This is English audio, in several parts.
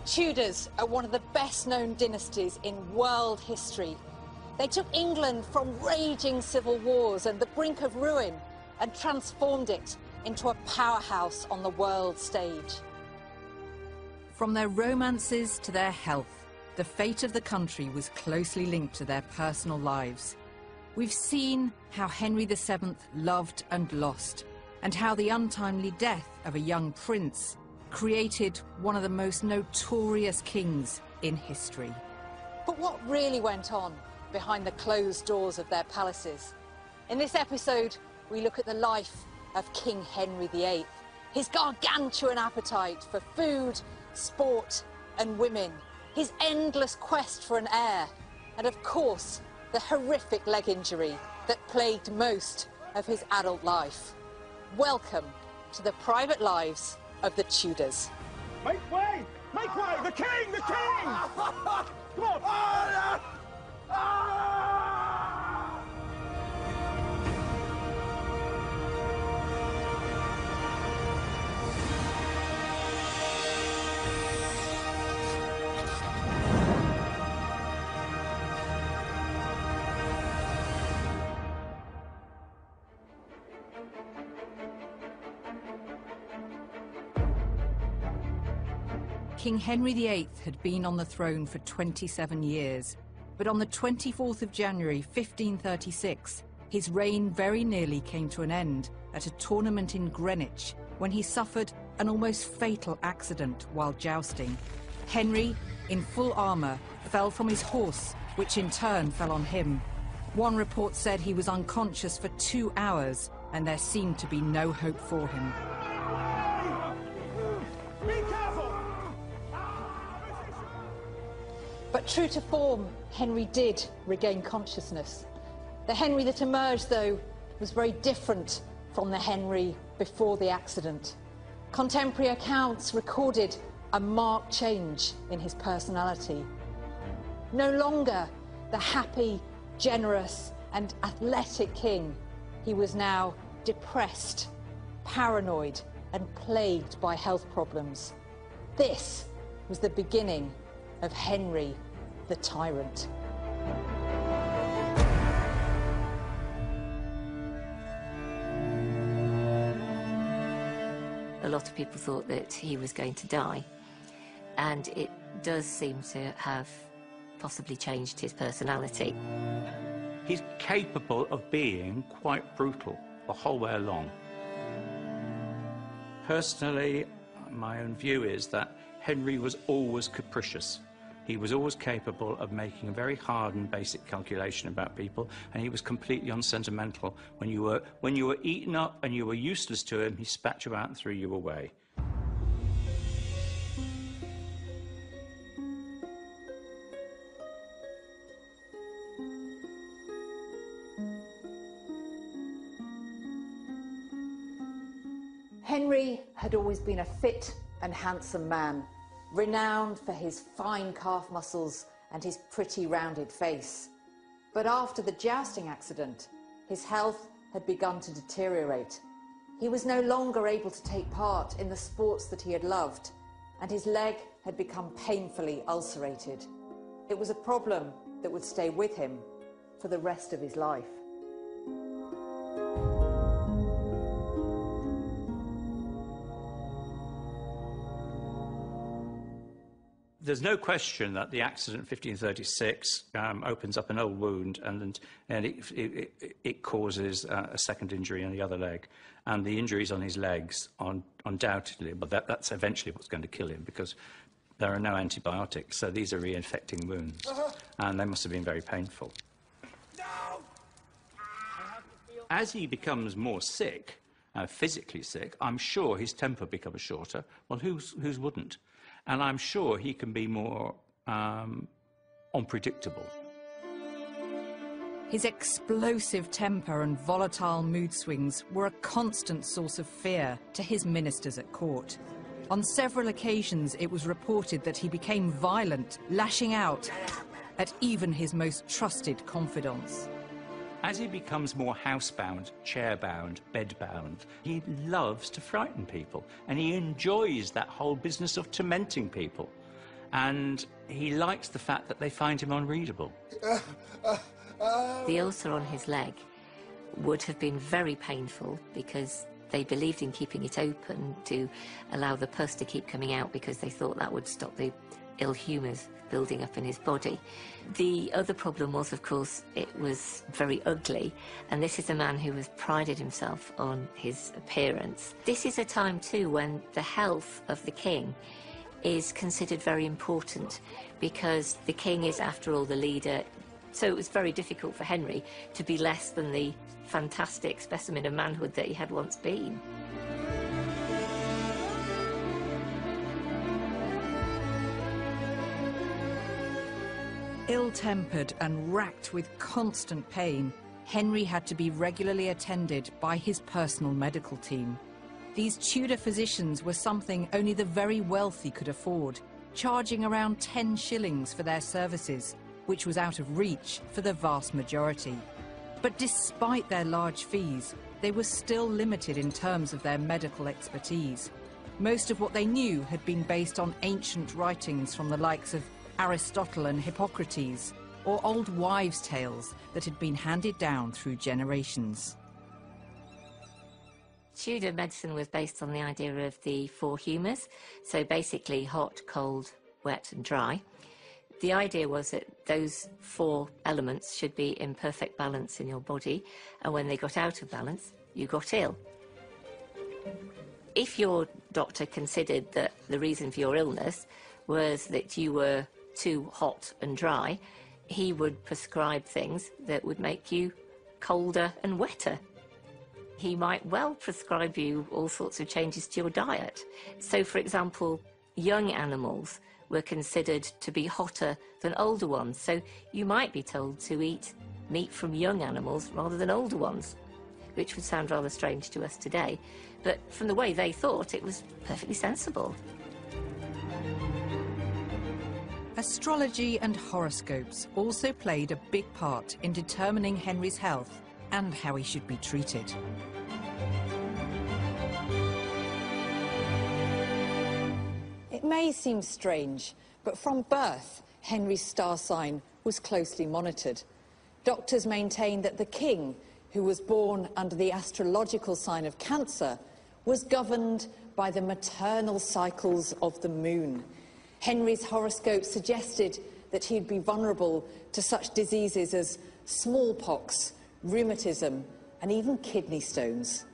Tudors are one of the best-known dynasties in world history. They took England from raging civil wars and the brink of ruin and transformed it into a powerhouse on the world stage. From their romances to their health, the fate of the country was closely linked to their personal lives. We've seen how Henry VII loved and lost, and how the untimely death of a young prince created one of the most notorious kings in history. But what really went on behind the closed doors of their palaces? In this episode, we look at the life of King Henry VIII, his gargantuan appetite for food, sport and women, his endless quest for an heir, and of course, the horrific leg injury that plagued most of his adult life. Welcome to the private lives of the Tudors. Make way! Make way! The king! The king! Come on! King Henry VIII had been on the throne for 27 years, but on the 24th of January 1536, his reign very nearly came to an end at a tournament in Greenwich when he suffered an almost fatal accident while jousting. Henry, in full armour, fell from his horse, which in turn fell on him. One report said he was unconscious for 2 hours, and there seemed to be no hope for him. But true to form, Henry did regain consciousness. The Henry that emerged, though, was very different from the Henry before the accident. Contemporary accounts recorded a marked change in his personality. No longer the happy, generous and athletic king, he was now depressed, paranoid and plagued by health problems. This was the beginning of Henry the Tyrant. A lot of people thought that he was going to die, and it does seem to have possibly changed his personality. He's capable of being quite brutal the whole way along. Personally, my own view is that Henry was always capricious. He was always capable of making a very hard and basic calculation about people, and he was completely unsentimental. When you were eaten up and you were useless to him, he spat you out and threw you away. Henry had always been a fit and handsome man, renowned for his fine calf muscles and his pretty rounded face. But after the jousting accident, his health had begun to deteriorate. He was no longer able to take part in the sports that he had loved, and his leg had become painfully ulcerated. It was a problem that would stay with him for the rest of his life. There's no question that the accident in 1536 opens up an old wound and it causes a second injury on the other leg. And the injuries on his legs, undoubtedly, but that's eventually what's going to kill him, because there are no antibiotics, so these are reinfecting wounds. And they must have been very painful. No! As he becomes more sick, physically sick, I'm sure his temper becomes shorter. Well, whose wouldn't? And I'm sure he can be more unpredictable. His explosive temper and volatile mood swings were a constant source of fear to his ministers at court. On several occasions, it was reported that he became violent, lashing out at even his most trusted confidants. As he becomes more housebound, chairbound, bedbound, he loves to frighten people, and he enjoys that whole business of tormenting people. and he likes the fact that they find him unreadable. The ulcer on his leg would have been very painful because they believed in keeping it open to allow the pus to keep coming out, because they thought that would stop the ill humours building up in his body. The other problem was, of course, it was very ugly, and this is a man who has prided himself on his appearance. This is a time too when the health of the king is considered very important, because the king is, after all, the leader. So it was very difficult for Henry to be less than the fantastic specimen of manhood that he had once been. Ill-tempered and racked with constant pain, Henry had to be regularly attended by his personal medical team. These Tudor physicians were something only the very wealthy could afford, charging around 10 shillings for their services, which was out of reach for the vast majority. But despite their large fees, they were still limited in terms of their medical expertise. Most of what they knew had been based on ancient writings from the likes of Aristotle and Hippocrates, or old wives' tales that had been handed down through generations. Tudor medicine was based on the idea of the four humours, so basically hot, cold, wet and dry. The idea was that those four elements should be in perfect balance in your body, and when they got out of balance, you got ill. If your doctor considered that the reason for your illness was that you were too hot and dry, he would prescribe things that would make you colder and wetter. He might well prescribe you all sorts of changes to your diet. So, for example, young animals were considered to be hotter than older ones, so you might be told to eat meat from young animals rather than older ones, which would sound rather strange to us today, but from the way they thought, it was perfectly sensible. Astrology and horoscopes also played a big part in determining Henry's health and how he should be treated. It may seem strange, but from birth, Henry's star sign was closely monitored. Doctors maintained that the king, who was born under the astrological sign of Cancer, was governed by the maternal cycles of the moon. Henry's horoscope suggested that he'd be vulnerable to such diseases as smallpox, rheumatism, and even kidney stones.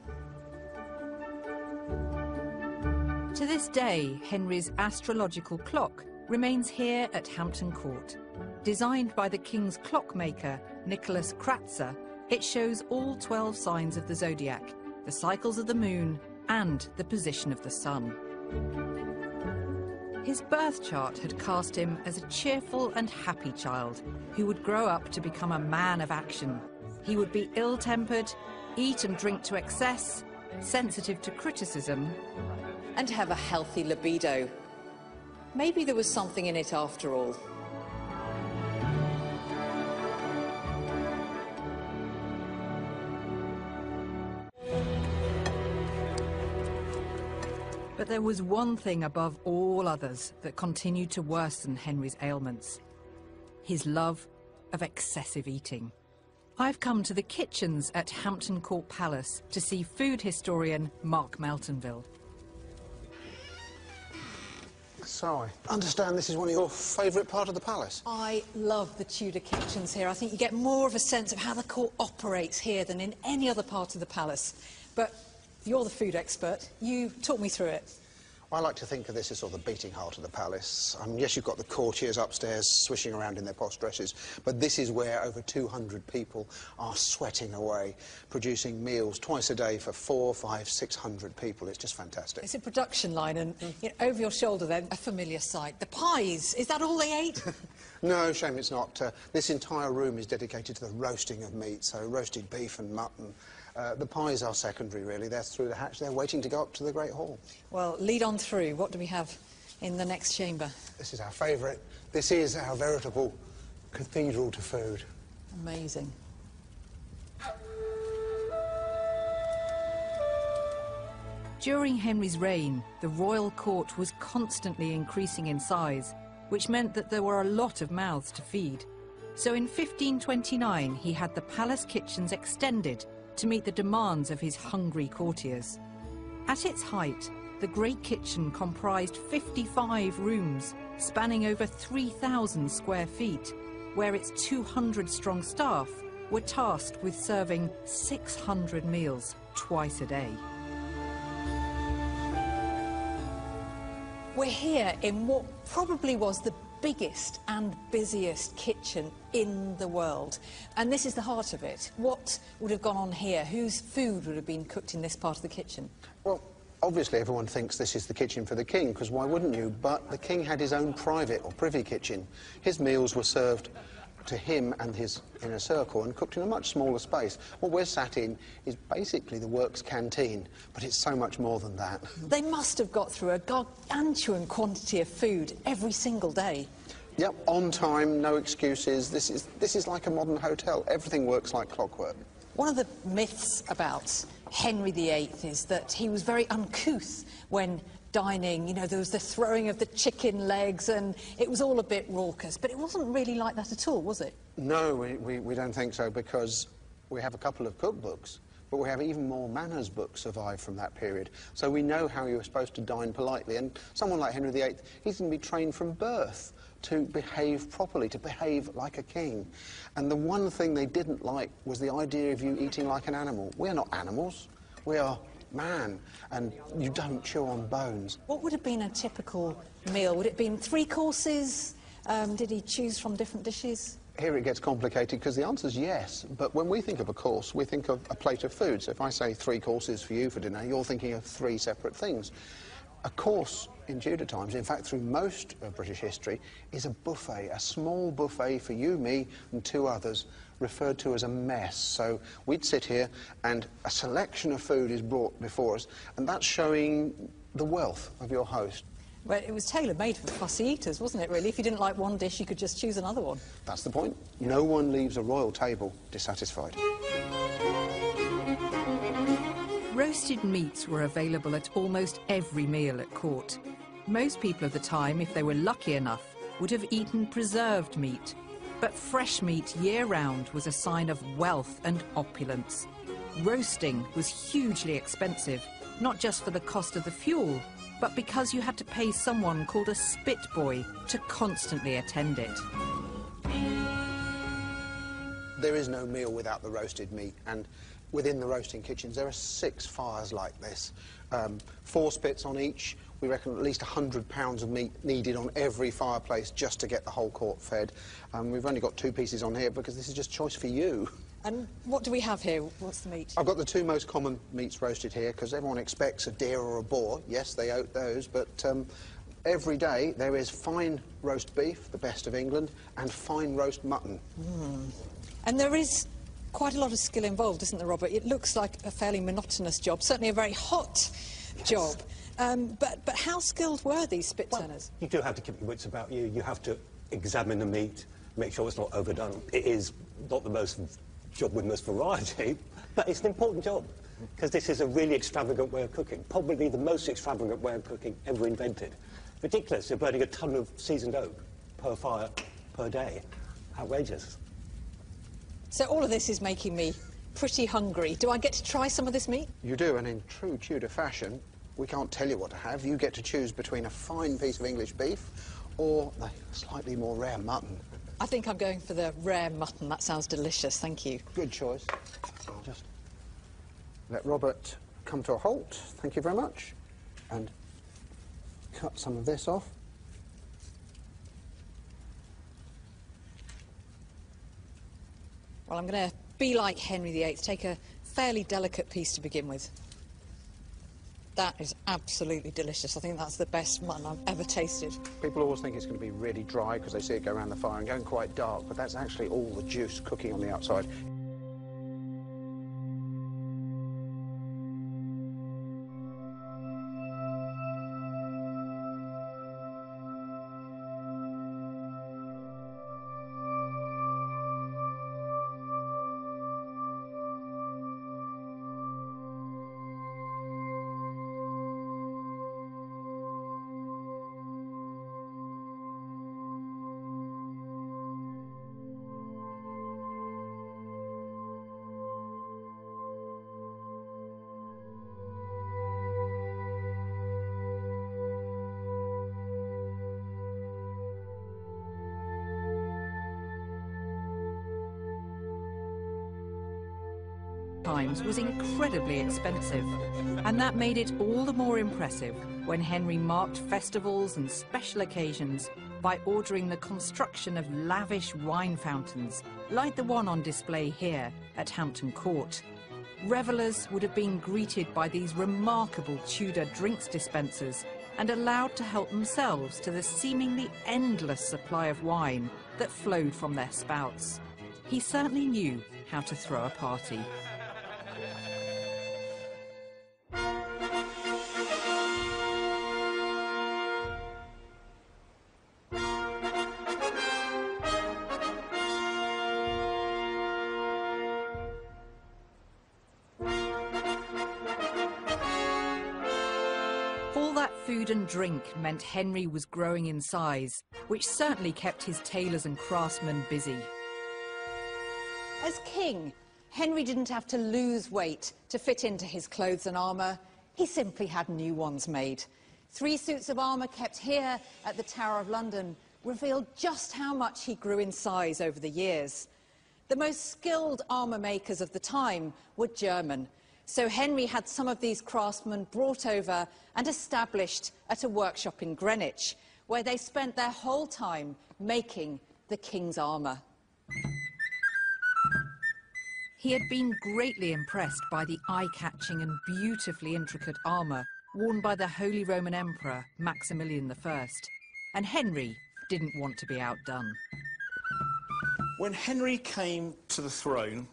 To this day, Henry's astrological clock remains here at Hampton Court. Designed by the King's clockmaker, Nicholas Kratzer, it shows all 12 signs of the zodiac, the cycles of the moon, and the position of the sun. His birth chart had cast him as a cheerful and happy child who would grow up to become a man of action. He would be ill-tempered, eat and drink to excess, sensitive to criticism, And have a healthy libido. Maybe there was something in it after all. But there was one thing above all others that continued to worsen Henry's ailments: his love of excessive eating. I've come to the kitchens at Hampton Court Palace to see food historian Mark Meltonville. So, I understand this is one of your favourite part of the palace. I love the Tudor kitchens here. I think you get more of a sense of how the court operates here than in any other part of the palace. But you're the food expert. You talk me through it. I like to think of this as sort of the beating heart of the palace. Yes, you've got the courtiers upstairs swishing around in their posh dresses, but this is where over 200 people are sweating away, producing meals twice a day for 400, 500, 600 people. It's just fantastic. It's a production line, and you know, over your shoulder then, a familiar sight. The pies, is that all they ate? No, shame it's not. This entire room is dedicated to the roasting of meat, so roasted beef and mutton. The pies are secondary, really. They're through the hatch. They're waiting to go up to the Great Hall. Well, lead on through. What do we have in the next chamber? This is our favourite. This is our veritable cathedral to food. Amazing. During Henry's reign, the royal court was constantly increasing in size, which meant that there were a lot of mouths to feed. So in 1529, he had the palace kitchens extended to meet the demands of his hungry courtiers. At its height, the Great Kitchen comprised 55 rooms, spanning over 3,000 square feet, where its 200-strong staff were tasked with serving 600 meals twice a day. We're here in what probably was the biggest and busiest kitchen in the world. And this is the heart of it. What would have gone on here? Whose food would have been cooked in this part of the kitchen? Well, obviously everyone thinks this is the kitchen for the king, because why wouldn't you? But the king had his own private or privy kitchen. His meals were served to him and his inner circle and cooked in a much smaller space. What we're sat in is basically the works canteen, but it's so much more than that. They must have got through a gargantuan quantity of food every single day. Yep, on time, no excuses. This is like a modern hotel. Everything works like clockwork. One of the myths about Henry VIII is that he was very uncouth when dining. You know, there was the throwing of the chicken legs and it was all a bit raucous, but it wasn't really like that at all, was it? No, we don't think so, because we have a couple of cookbooks, but we have even more manners books survived from that period. So we know how you were supposed to dine politely, and someone like Henry VIII, he's going to be trained from birth to behave properly, to behave like a king. And the one thing they didn't like was the idea of you eating like an animal. We're not animals, we are man, and you don't chew on bones. What would have been a typical meal? Would it have been 3 courses? Did he choose from different dishes? Here it gets complicated, because the answer's yes, but when we think of a course, we think of a plate of food. So if I say 3 courses for you for dinner, you're thinking of 3 separate things. A course in Tudor times, in fact through most of British history, is a buffet, a small buffet for you, me and 2 others, referred to as a mess. So we'd sit here and a selection of food is brought before us, and that's showing the wealth of your host. Well, it was tailor-made for fussy eaters, wasn't it, really? If you didn't like one dish, you could just choose another one. That's the point. No one leaves a royal table dissatisfied. Roasted meats were available at almost every meal at court. Most people of the time, if they were lucky enough, would have eaten preserved meat. But fresh meat year-round was a sign of wealth and opulence. Roasting was hugely expensive, not just for the cost of the fuel, but because you had to pay someone called a spit boy to constantly attend it. There is no meal without the roasted meat, and within the roasting kitchens there are 6 fires like this. 4 spits on each. We reckon at least 100 pounds of meat needed on every fireplace just to get the whole court fed. We've only got 2 pieces on here because this is just choice for you. And what do we have here? What's the meat? I've got the 2 most common meats roasted here, because everyone expects a deer or a boar. Yes, they oat those, but every day there is fine roast beef, the best of England, and fine roast mutton. And there is quite a lot of skill involved, isn't there, Robert? It looks like a fairly monotonous job, certainly a very hot job. But how skilled were these spit turners? You do have to keep your wits about you. You have to examine the meat, make sure it's not overdone. It is not the most job with most variety, but it's an important job, because this is a really extravagant way of cooking, probably the most extravagant way of cooking ever invented. Ridiculous, you're burning a ton of seasoned oak per fire per day. Outrageous. So all of this is making me pretty hungry. Do I get to try some of this meat? You do, and in true Tudor fashion, we can't tell you what to have. You get to choose between a fine piece of English beef or the slightly more rare mutton. I think I'm going for the rare mutton. That sounds delicious, thank you. Good choice. I'll just let Robert come to a halt. Thank you very much. And cut some of this off. Well, I'm going to be like Henry VIII, take a fairly delicate piece to begin with. That is absolutely delicious. I think that's the best mutton I've ever tasted. People always think it's going to be really dry because they see it go around the fire and going quite dark, but that's actually all the juice cooking on the outside. times was incredibly expensive, and that made it all the more impressive when Henry marked festivals and special occasions by ordering the construction of lavish wine fountains, like the one on display here at Hampton Court. Revellers would have been greeted by these remarkable Tudor drinks dispensers and allowed to help themselves to the seemingly endless supply of wine that flowed from their spouts. He certainly knew how to throw a party. All that food and drink meant Henry was growing in size, which certainly kept his tailors and craftsmen busy. As king, Henry didn't have to lose weight to fit into his clothes and armour. He simply had new ones made. 3 suits of armour kept here at the Tower of London revealed just how much he grew in size over the years. The most skilled armour makers of the time were German, so Henry had some of these craftsmen brought over and established at a workshop in Greenwich, where they spent their whole time making the king's armour. He had been greatly impressed by the eye-catching and beautifully intricate armour worn by the Holy Roman Emperor Maximilian I, and Henry didn't want to be outdone. When Henry came to the throne,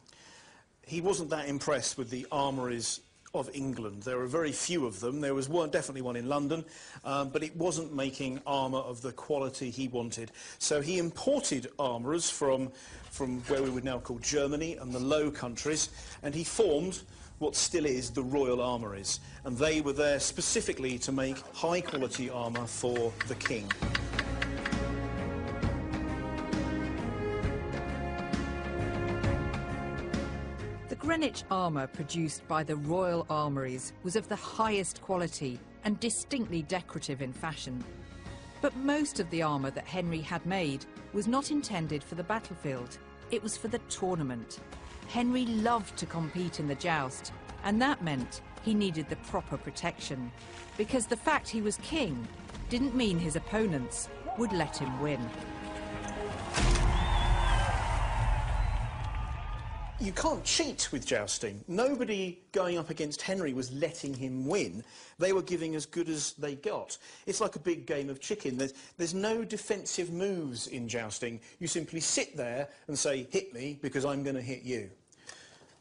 he wasn't that impressed with the armouries of England. There were very few of them. There was definitely one in London, but it wasn't making armour of the quality he wanted. So he imported armourers from where we would now call Germany and the Low Countries, and he formed what still is the Royal Armouries. And they were there specifically to make high-quality armour for the king. The Greenwich armour produced by the Royal Armouries was of the highest quality and distinctly decorative in fashion. But most of the armour that Henry had made was not intended for the battlefield. It was for the tournament. Henry loved to compete in the joust, and that meant he needed the proper protection, because the fact he was king didn't mean his opponents would let him win. You can't cheat with jousting. Nobody going up against Henry was letting him win. They were giving as good as they got. It's like a big game of chicken. There's no defensive moves in jousting. You simply sit there and say, hit me, because I'm going to hit you.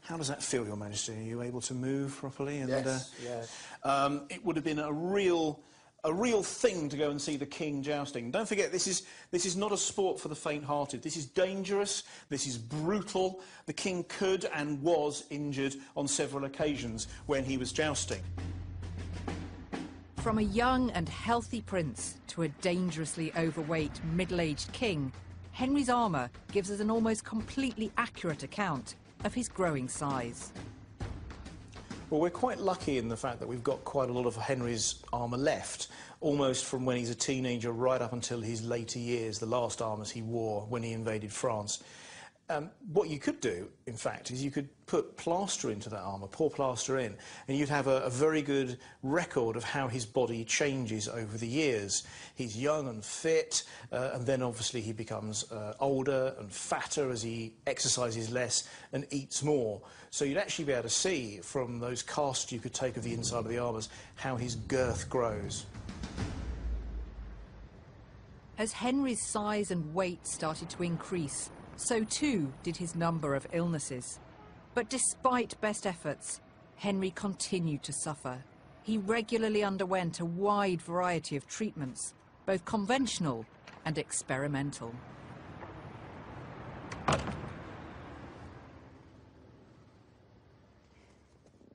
How does that feel, Your Majesty? Are you able to move properly? And, Yes, it would have been a real thing to go and see the king jousting. Don't forget, this is not a sport for the faint-hearted. This is dangerous, this is brutal. The king could and was injured on several occasions when he was jousting. From a young and healthy prince to a dangerously overweight, middle-aged king, Henry's armour gives us an almost completely accurate account of his growing size. Well, we're quite lucky in the fact that we've got quite a lot of Henry's armour left, almost from when he's a teenager right up until his later years, the last armours he wore when he invaded France. What you could do, in fact, is you could put plaster into that armour, pour plaster in, and you'd have a very good record of how his body changes over the years. He's young and fit, and then obviously he becomes older and fatter as he exercises less and eats more. So you'd actually be able to see from those casts you could take of the inside of the armours how his girth grows. As Henry's size and weight started to increase, so too did his number of illnesses. But despite best efforts, Henry continued to suffer. He regularly underwent a wide variety of treatments, both conventional and experimental.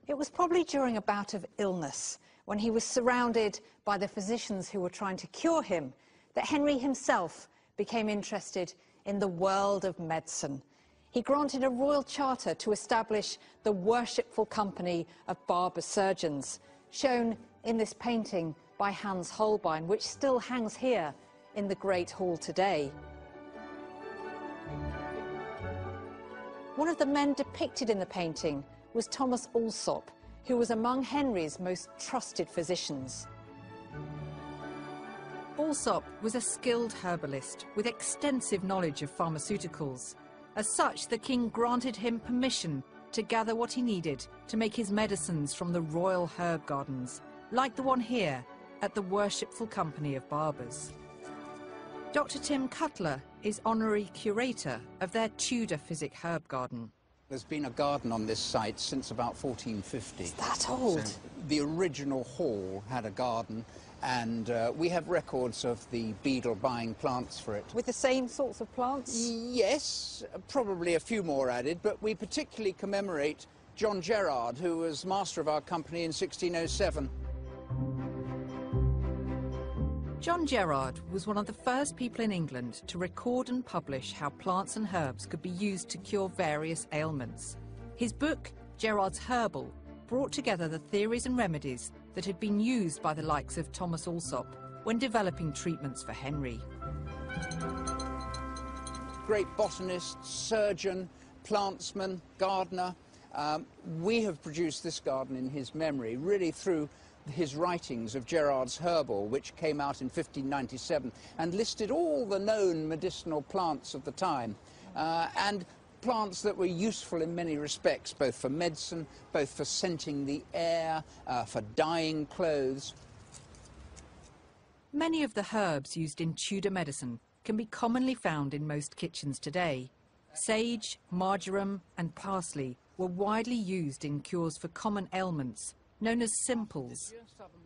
It was probably during a bout of illness, when he was surrounded by the physicians who were trying to cure him, that Henry himself became interested in the world of medicine. He granted a royal charter to establish the Worshipful Company of Barber Surgeons, shown in this painting by Hans Holbein, which still hangs here in the Great Hall today. One of the men depicted in the painting was Thomas Allsop, who was among Henry's most trusted physicians. Allsop was a skilled herbalist with extensive knowledge of pharmaceuticals. As such, the king granted him permission to gather what he needed to make his medicines from the royal herb gardens, like the one here at the Worshipful Company of Barbers. Dr. Tim Cutler is honorary curator of their Tudor Physic Herb Garden. There's been a garden on this site since about 1450. Is that old? So the original hall had a garden, and we have records of the beadle buying plants for it. With the same sorts of plants? Yes, probably a few more added, but we particularly commemorate John Gerard, who was master of our company in 1607. John Gerard was one of the first people in England to record and publish how plants and herbs could be used to cure various ailments. His book, Gerard's Herbal, brought together the theories and remedies that had been used by the likes of Thomas Allsop when developing treatments for Henry. Great botanist, surgeon, plantsman, gardener. We have produced this garden in his memory, really through his writings of Gerard's Herbal, which came out in 1597 and listed all the known medicinal plants of the time, and plants that were useful in many respects, both for medicine, both for scenting the air, for dyeing clothes. Many of the herbs used in Tudor medicine can be commonly found in most kitchens today. Sage, marjoram and parsley were widely used in cures for common ailments, known as simples.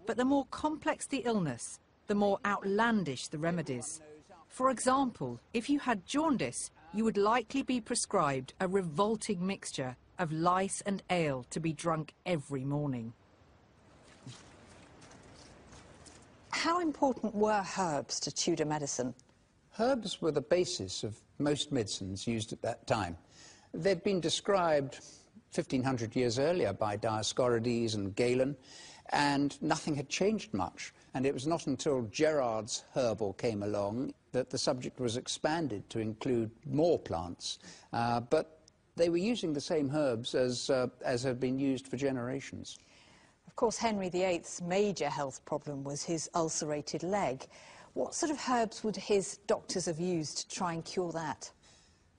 But the more complex the illness, the more outlandish the remedies. For example, if you had jaundice, you would likely be prescribed a revolting mixture of lice and ale to be drunk every morning. How important were herbs to Tudor medicine? Herbs were the basis of most medicines used at that time. They'd been described 1,500 years earlier by Dioscorides and Galen, and nothing had changed much. And it was not until Gerard's Herbal came along that the subject was expanded to include more plants. But they were using the same herbs as had been used for generations. Of course, Henry VIII's major health problem was his ulcerated leg. What sort of herbs would his doctors have used to try and cure that?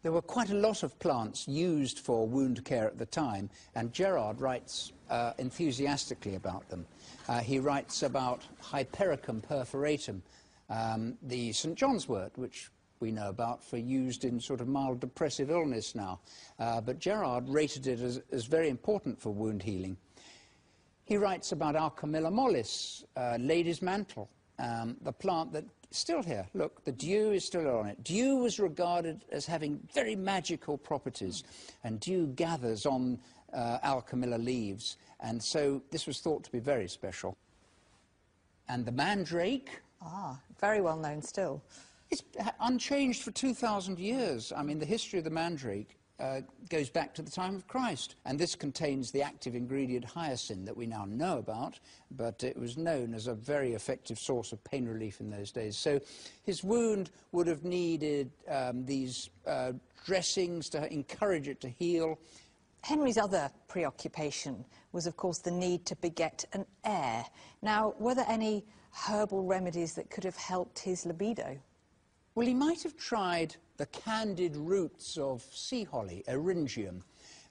There were quite a lot of plants used for wound care at the time, and Gerard writes enthusiastically about them. He writes about Hypericum perforatum, the St. John's wort, which we know about for used in sort of mild depressive illness now. But Gerard rated it as very important for wound healing. He writes about Alchemilla mollis, lady's mantle, the plant that still here. Look, the dew is still on it. Dew was regarded as having very magical properties, and dew gathers on Alchemilla leaves, and so this was thought to be very special. And the mandrake. Ah, very well known still. It's unchanged for 2,000 years. I mean, the history of the mandrake goes back to the time of Christ, and this contains the active ingredient hyoscine that we now know about, but it was known as a very effective source of pain relief in those days. So his wound would have needed these dressings to encourage it to heal. Henry's other preoccupation was, of course, the need to beget an heir. Now, were there any herbal remedies that could have helped his libido? Well, he might have tried the candid roots of sea holly, eryngium.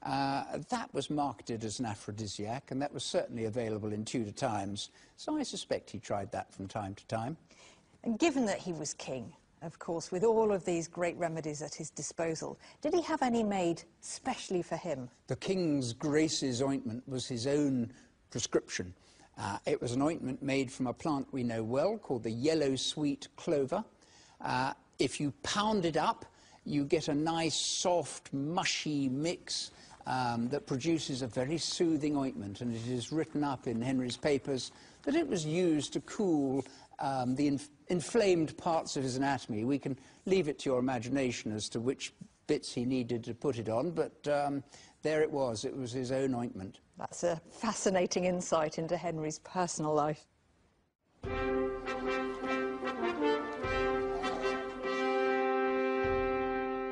That was marketed as an aphrodisiac, and that was certainly available in Tudor times. So I suspect he tried that from time to time. And given that he was king, of course, with all of these great remedies at his disposal, did he have any made specially for him? The King's Grace's ointment was his own prescription. It was an ointment made from a plant we know well called the yellow sweet clover. If you pound it up, you get a nice, soft, mushy mix that produces a very soothing ointment, and it is written up in Henry's papers that it was used to cool the inflamed parts of his anatomy. We can leave it to your imagination as to which bits he needed to put it on, but there it was his own ointment. That's a fascinating insight into Henry's personal life.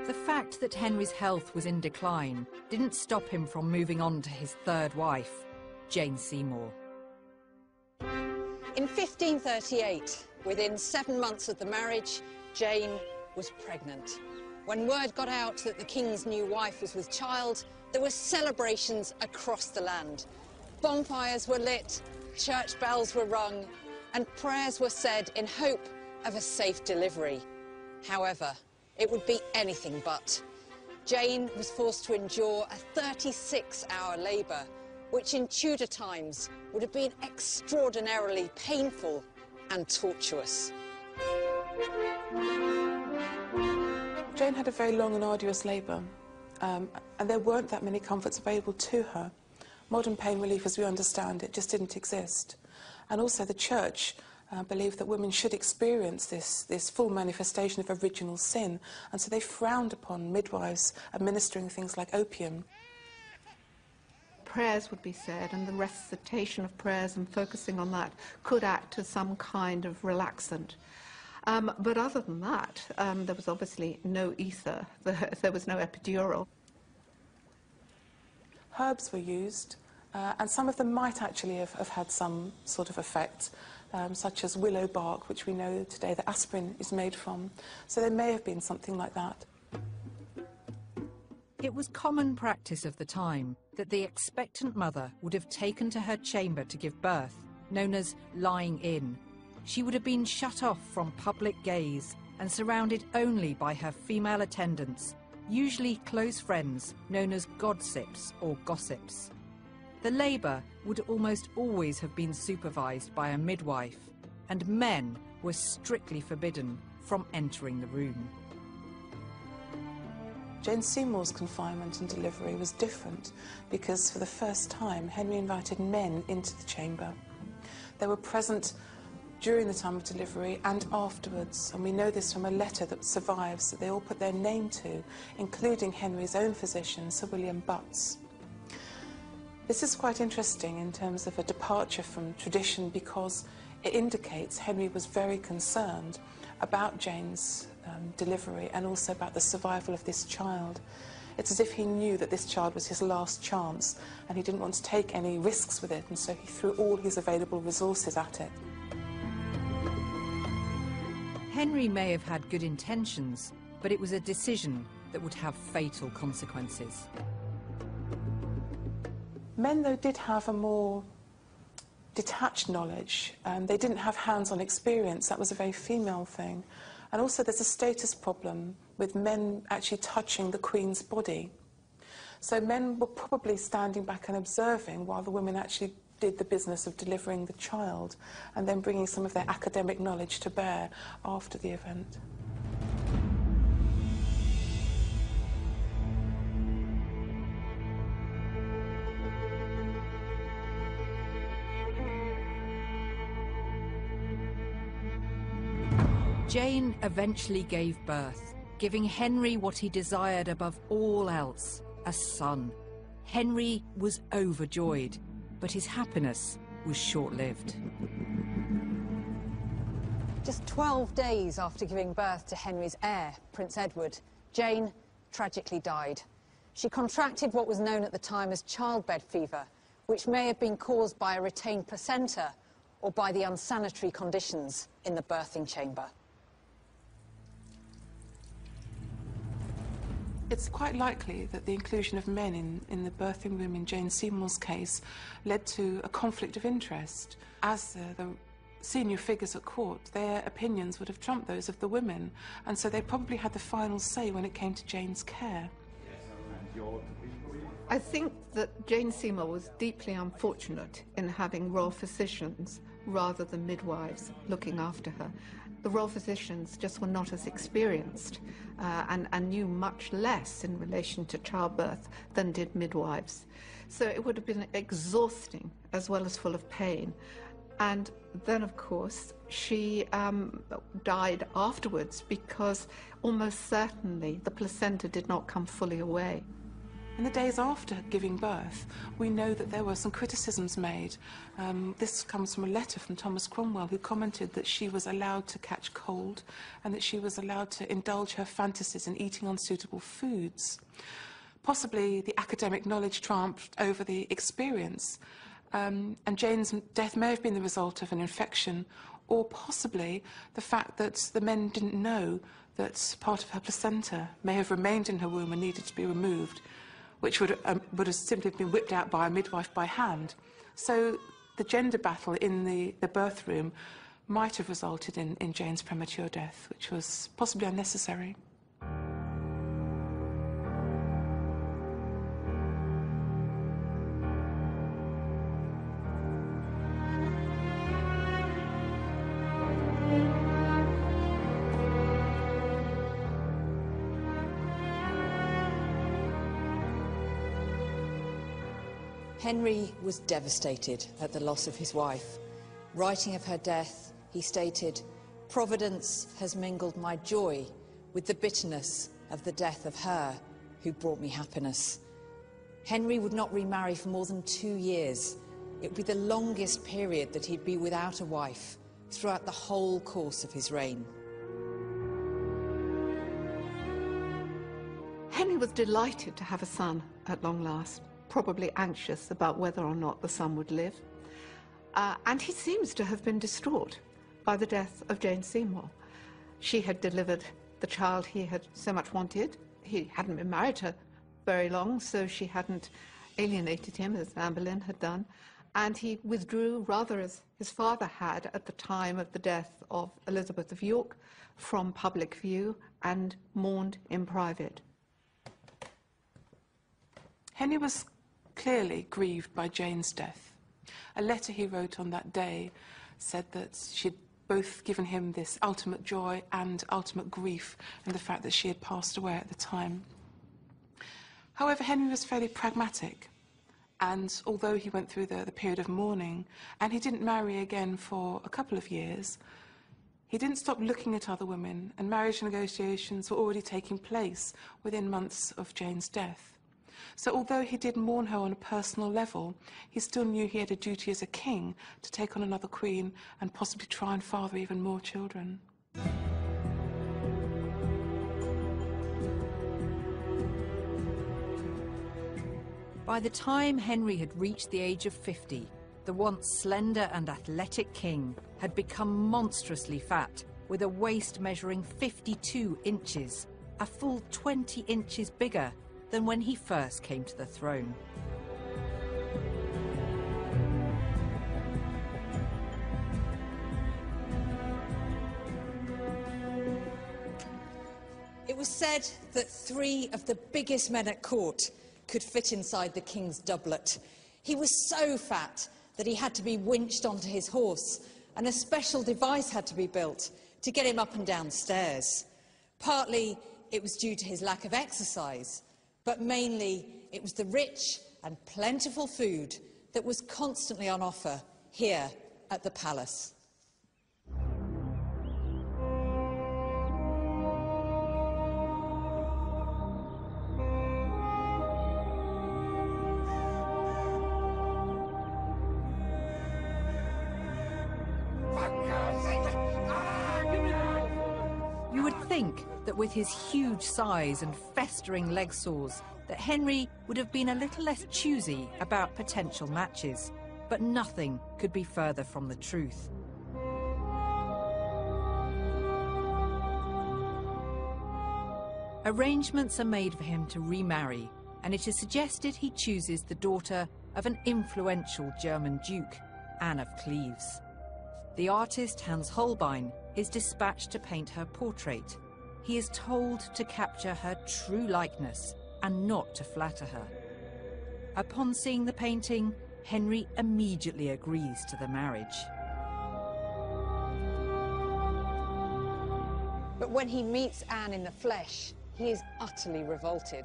The fact that Henry's health was in decline didn't stop him from moving on to his third wife, Jane Seymour. In 1538, within 7 months of the marriage, Jane was pregnant. When word got out that the king's new wife was with child, there were celebrations across the land. Bonfires were lit, church bells were rung, and prayers were said in hope of a safe delivery. However, it would be anything but. Jane was forced to endure a 36-hour labour, which in Tudor times would have been extraordinarily painful and tortuous. Jane had a very long and arduous labour, and there weren't that many comforts available to her. Modern pain relief, as we understand it, just didn't exist. And also the church believed that women should experience this full manifestation of original sin, and so they frowned upon midwives administering things like opium. Prayers would be said, and the recitation of prayers and focusing on that could act as some kind of relaxant. But other than that, there was obviously no ether, there was no epidural. Herbs were used, and some of them might actually have had some sort of effect, such as willow bark, which we know today that aspirin is made from. So there may have been something like that. It was common practice of the time that the expectant mother would have taken to her chamber to give birth, known as lying in. She would have been shut off from public gaze and surrounded only by her female attendants, usually close friends known as godsips or gossips. The labour would almost always have been supervised by a midwife, and men were strictly forbidden from entering the room. Jane Seymour's confinement and delivery was different because for the first time Henry invited men into the chamber. They were present during the time of delivery and afterwards, and we know this from a letter that survives that they all put their name to, including Henry's own physician, Sir William Butts. This is quite interesting in terms of a departure from tradition because it indicates Henry was very concerned about Jane's delivery and also about the survival of this child. It's as if he knew that this child was his last chance and he didn't want to take any risks with it, and so he threw all his available resources at it. Henry may have had good intentions, but it was a decision that would have fatal consequences. Men, though, did have a more detached knowledge. They didn't have hands-on experience. That was a very female thing. And also there's a status problem with men actually touching the Queen's body. So men were probably standing back and observing while the women actually did the business of delivering the child and then bringing some of their academic knowledge to bear after the event. Jane eventually gave birth, giving Henry what he desired above all else, a son. Henry was overjoyed, but his happiness was short-lived. Just 12 days after giving birth to Henry's heir, Prince Edward, Jane tragically died. She contracted what was known at the time as childbed fever, which may have been caused by a retained placenta or by the unsanitary conditions in the birthing chamber. It's quite likely that the inclusion of men in the birthing room in Jane Seymour's case led to a conflict of interest. As the senior figures at court, their opinions would have trumped those of the women, and so they probably had the final say when it came to Jane's care. I think that Jane Seymour was deeply unfortunate in having royal physicians rather than midwives looking after her. The royal physicians just were not as experienced and knew much less in relation to childbirth than did midwives. So it would have been exhausting as well as full of pain. And then, of course, she died afterwards because almost certainly the placenta did not come fully away. In the days after giving birth, we know that there were some criticisms made. This comes from a letter from Thomas Cromwell, who commented that she was allowed to catch cold and that she was allowed to indulge her fantasies in eating unsuitable foods. Possibly the academic knowledge triumphed over the experience, and Jane's death may have been the result of an infection, or possibly the fact that the men didn't know that part of her placenta may have remained in her womb and needed to be removed, which would have simply been whipped out by a midwife by hand. So the gender battle in the birth room might have resulted in Jane's premature death, which was possibly unnecessary. Henry was devastated at the loss of his wife. Writing of her death, he stated, "Providence has mingled my joy with the bitterness of the death of her who brought me happiness." Henry would not remarry for more than 2 years. It would be the longest period that he'd be without a wife throughout the whole course of his reign. Henry was delighted to have a son at long last, probably anxious about whether or not the son would live. And he seems to have been distraught by the death of Jane Seymour. She had delivered the child he had so much wanted. He hadn't been married to her very long, so she hadn't alienated him as Anne Boleyn had done. And he withdrew, rather as his father had at the time of the death of Elizabeth of York, from public view and mourned in private. Henry was clearly grieved by Jane's death. A letter he wrote on that day said that she'd both given him this ultimate joy and ultimate grief in the fact that she had passed away at the time. However, Henry was fairly pragmatic, and although he went through the period of mourning, and he didn't marry again for a couple of years, he didn't stop looking at other women, and marriage negotiations were already taking place within months of Jane's death. So although he did mourn her on a personal level, he still knew he had a duty as a king to take on another queen and possibly try and father even more children. By the time Henry had reached the age of 50, the once slender and athletic king had become monstrously fat, with a waist measuring 52 inches, a full 20 inches bigger than when he first came to the throne. It was said that 3 of the biggest men at court could fit inside the king's doublet. He was so fat that he had to be winched onto his horse, and a special device had to be built to get him up and down stairs. Partly it was due to his lack of exercise, but mainly it was the rich and plentiful food that was constantly on offer here at the palace. You would think that with his huge size and festering leg sores, that Henry would have been a little less choosy about potential matches, but nothing could be further from the truth. Arrangements are made for him to remarry, and it is suggested he chooses the daughter of an influential German duke, Anne of Cleves. The artist Hans Holbein is dispatched to paint her portrait. He is told to capture her true likeness and not to flatter her. Upon seeing the painting, Henry immediately agrees to the marriage. But when he meets Anne in the flesh, he is utterly revolted.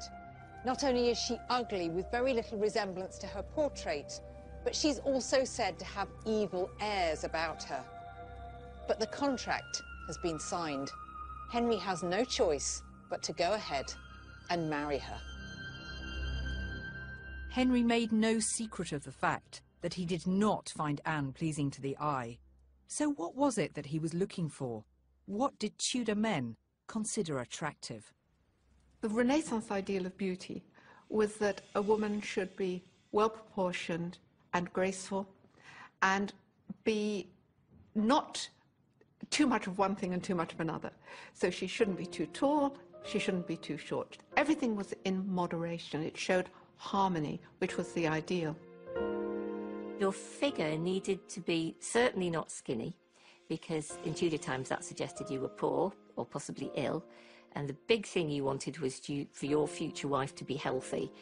Not only is she ugly with very little resemblance to her portrait, but she's also said to have evil airs about her. But the contract has been signed. Henry has no choice but to go ahead and marry her. Henry made no secret of the fact that he did not find Anne pleasing to the eye. So what was it that he was looking for? What did Tudor men consider attractive? The Renaissance ideal of beauty was that a woman should be well-proportioned and graceful and be not too much of one thing and too much of another. So she shouldn't be too tall, she shouldn't be too short. Everything was in moderation. It showed harmony, which was the ideal. Your figure needed to be certainly not skinny, because in Tudor times that suggested you were poor or possibly ill, and the big thing you wanted was for your future wife to be healthy.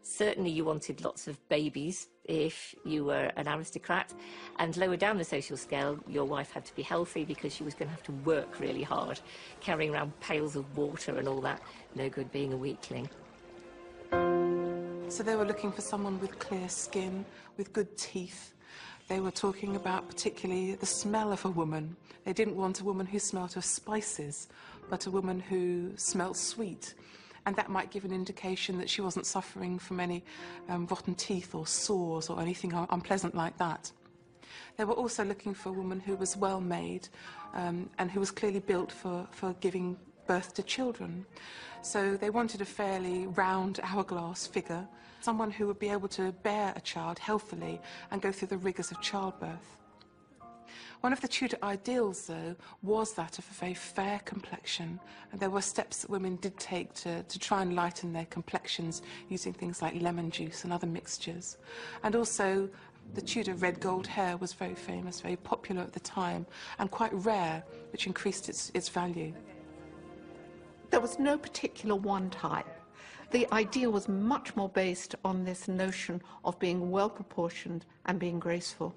Certainly you wanted lots of babies if you were an aristocrat, and lower down the social scale your wife had to be healthy because she was going to have to work really hard, carrying around pails of water and all that. No good being a weakling. So they were looking for someone with clear skin, with good teeth. They were talking about particularly the smell of a woman. They didn't want a woman who smelt of spices, but a woman who smelt sweet. And that might give an indication that she wasn't suffering from any rotten teeth or sores or anything unpleasant like that. They were also looking for a woman who was well-made and who was clearly built for giving birth to children. So they wanted a fairly round hourglass figure, someone who would be able to bear a child healthily and go through the rigours of childbirth. One of the Tudor ideals, though, was that of a very fair complexion, and there were steps that women did take to try and lighten their complexions using things like lemon juice and other mixtures. And also, the Tudor red gold hair was very famous, very popular at the time, and quite rare, which increased its value. There was no particular one type. The ideal was much more based on this notion of being well-proportioned and being graceful.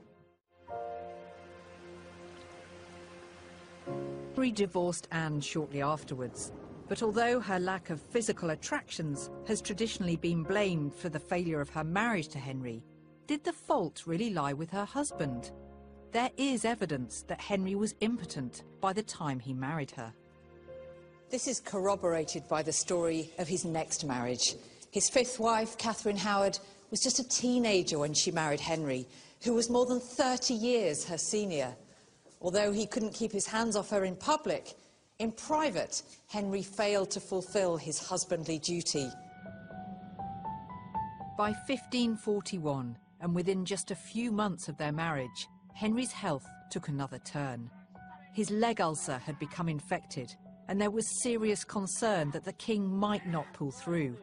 Henry divorced Anne shortly afterwards, but although her lack of physical attractions has traditionally been blamed for the failure of her marriage to Henry, did the fault really lie with her husband? There is evidence that Henry was impotent by the time he married her. This is corroborated by the story of his next marriage. His fifth wife, Catherine Howard, was just a teenager when she married Henry, who was more than 30 years her senior. Although he couldn't keep his hands off her in public, in private, Henry failed to fulfil his husbandly duty. By 1541, and within just a few months of their marriage, Henry's health took another turn. His leg ulcer had become infected, and there was serious concern that the king might not pull through.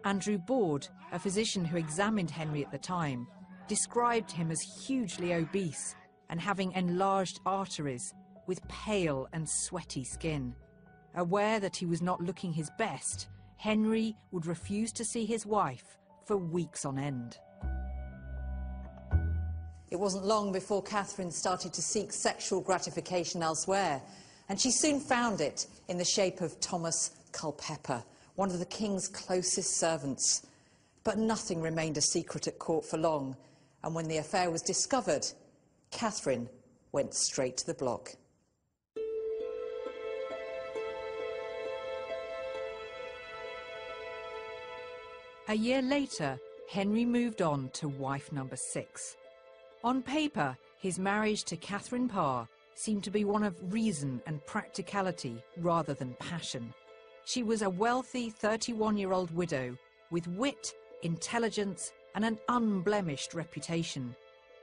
Andrew Board, a physician who examined Henry at the time, described him as hugely obese and having enlarged arteries, with pale and sweaty skin. Aware that he was not looking his best, Henry would refuse to see his wife for weeks on end. It wasn't long before Catherine started to seek sexual gratification elsewhere, and she soon found it in the shape of Thomas Culpeper, one of the king's closest servants. But nothing remained a secret at court for long, and when the affair was discovered, Catherine went straight to the block. A year later, Henry moved on to wife number 6. On paper, his marriage to Catherine Parr seemed to be one of reason and practicality rather than passion. She was a wealthy 31-year-old widow with wit, intelligence, and an unblemished reputation.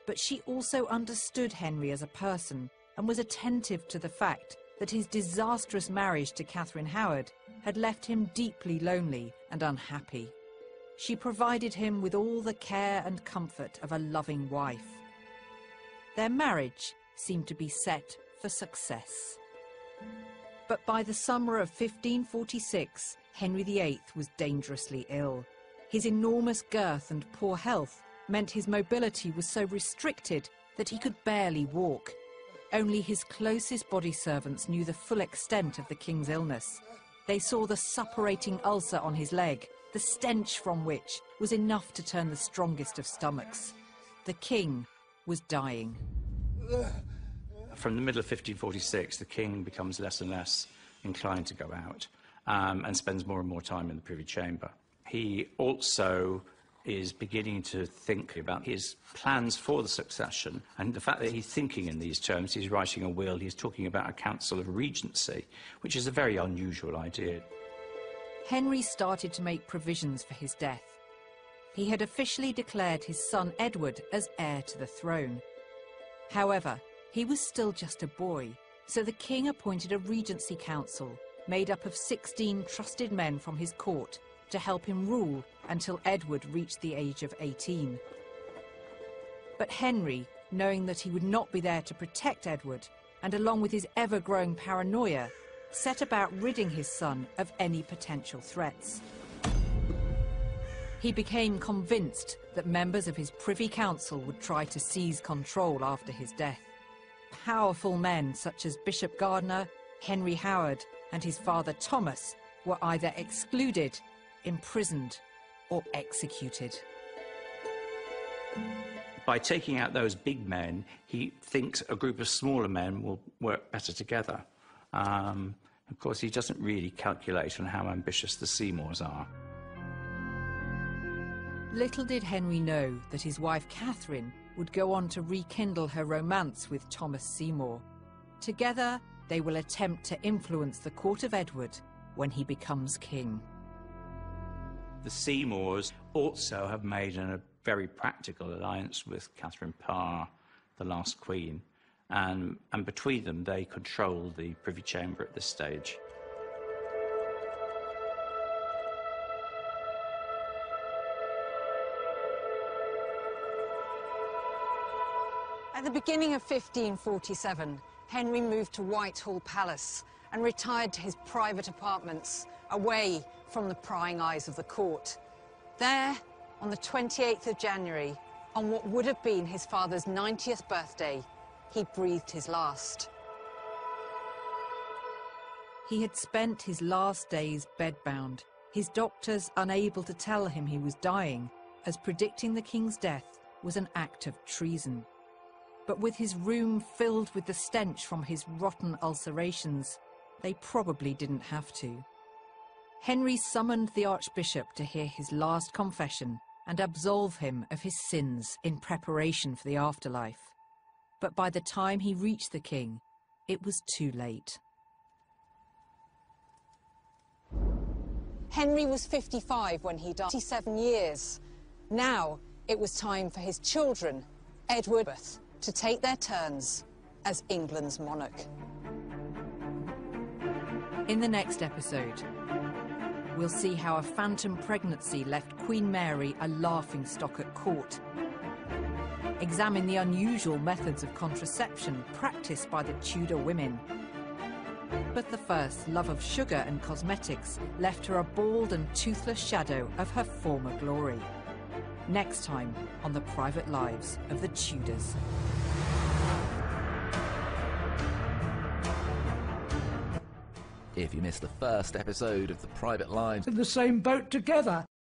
But she also understood Henry as a person and was attentive to the fact that his disastrous marriage to Catherine Howard had left him deeply lonely and unhappy. She provided him with all the care and comfort of a loving wife. Their marriage seemed to be set for success. But by the summer of 1546, Henry VIII was dangerously ill. His enormous girth and poor health meant his mobility was so restricted that he could barely walk. Only his closest body servants knew the full extent of the king's illness. They saw the suppurating ulcer on his leg, the stench from which was enough to turn the strongest of stomachs. The king was dying. From the middle of 1546, the king becomes less and less inclined to go out and spends more and more time in the privy chamber. He also is beginning to think about his plans for the succession, and the fact that he's thinking in these terms. He's writing a will, he's talking about a council of regency, which is a very unusual idea. Henry started to make provisions for his death. He had officially declared his son Edward as heir to the throne. However, he was still just a boy, so the king appointed a regency council made up of 16 trusted men from his court to help him rule until Edward reached the age of 18. But Henry, knowing that he would not be there to protect Edward, and along with his ever-growing paranoia, set about ridding his son of any potential threats. He became convinced that members of his Privy Council would try to seize control after his death. Powerful men such as Bishop Gardiner, Henry Howard, and his father Thomas were either excluded, imprisoned, or executed. By taking out those big men, he thinks a group of smaller men will work better together. Of course, he doesn't really calculate on how ambitious the Seymours are. Little did Henry know that his wife Catherine would go on to rekindle her romance with Thomas Seymour. Together, they will attempt to influence the court of Edward when he becomes king. The Seymours also have made a very practical alliance with Catherine Parr, the last queen, and between them they control the Privy Chamber at this stage. At the beginning of 1547, Henry moved to Whitehall Palace and retired to his private apartments, away from the prying eyes of the court. There, on the 28th of January, on what would have been his father's 90th birthday, he breathed his last. He had spent his last days bedbound, his doctors unable to tell him he was dying, as predicting the king's death was an act of treason. But with his room filled with the stench from his rotten ulcerations, they probably didn't have to. Henry summoned the Archbishop to hear his last confession and absolve him of his sins in preparation for the afterlife. But by the time he reached the king, it was too late. Henry was 55 when he died, 27 years. Now it was time for his children, Edward, to take their turns as England's monarch. In the next episode, we'll see how a phantom pregnancy left Queen Mary a laughingstock at court, examine the unusual methods of contraception practiced by the Tudor women. But the first love of sugar and cosmetics left her a bald and toothless shadow of her former glory. Next time on The Private Lives of the Tudors. If you missed the first episode of The Private Lives... In the same boat together.